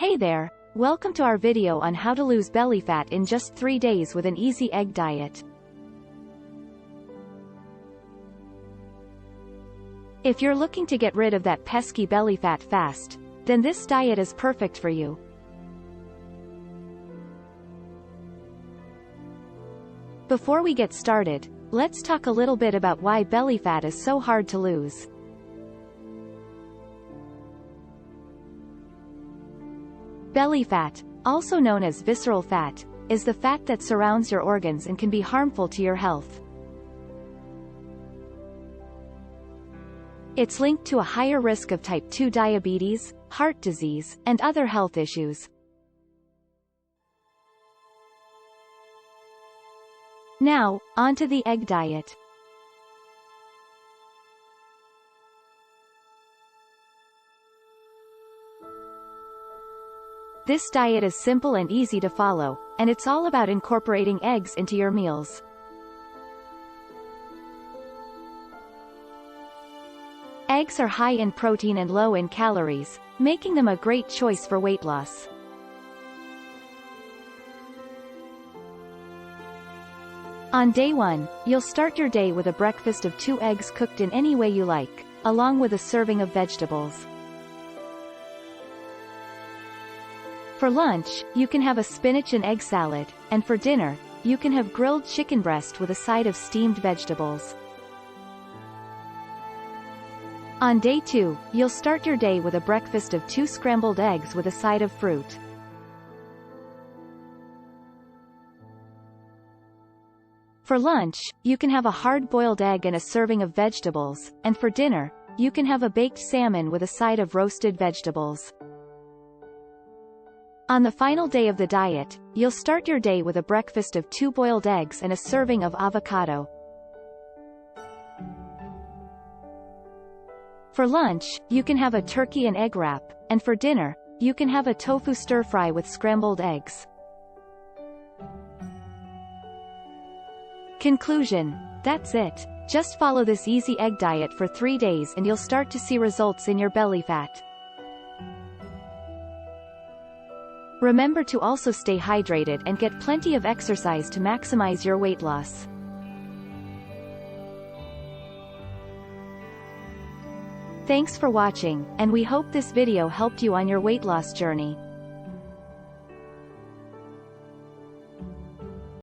Hey there, welcome to our video on how to lose belly fat in just 3 days with an easy egg diet. If you're looking to get rid of that pesky belly fat fast, then this diet is perfect for you. Before we get started, let's talk a little bit about why belly fat is so hard to lose. Belly fat, also known as visceral fat, is the fat that surrounds your organs and can be harmful to your health. It's linked to a higher risk of type 2 diabetes, heart disease, and other health issues. Now, onto the egg diet. This diet is simple and easy to follow, and it's all about incorporating eggs into your meals. Eggs are high in protein and low in calories, making them a great choice for weight loss. On day 1, you'll start your day with a breakfast of 2 eggs cooked in any way you like, along with a serving of vegetables. For lunch, you can have a spinach and egg salad, and for dinner, you can have grilled chicken breast with a side of steamed vegetables. On day 2, you'll start your day with a breakfast of 2 scrambled eggs with a side of fruit. For lunch, you can have a hard-boiled egg and a serving of vegetables, and for dinner, you can have a baked salmon with a side of roasted vegetables. On the final day of the diet, you'll start your day with a breakfast of 2 boiled eggs and a serving of avocado. For lunch, you can have a turkey and egg wrap, and for dinner, you can have a tofu stir-fry with scrambled eggs. Conclusion: that's it. Just follow this easy egg diet for 3 days and you'll start to see results in your belly fat. Remember to also stay hydrated and get plenty of exercise to maximize your weight loss. Thanks for watching, and we hope this video helped you on your weight loss journey.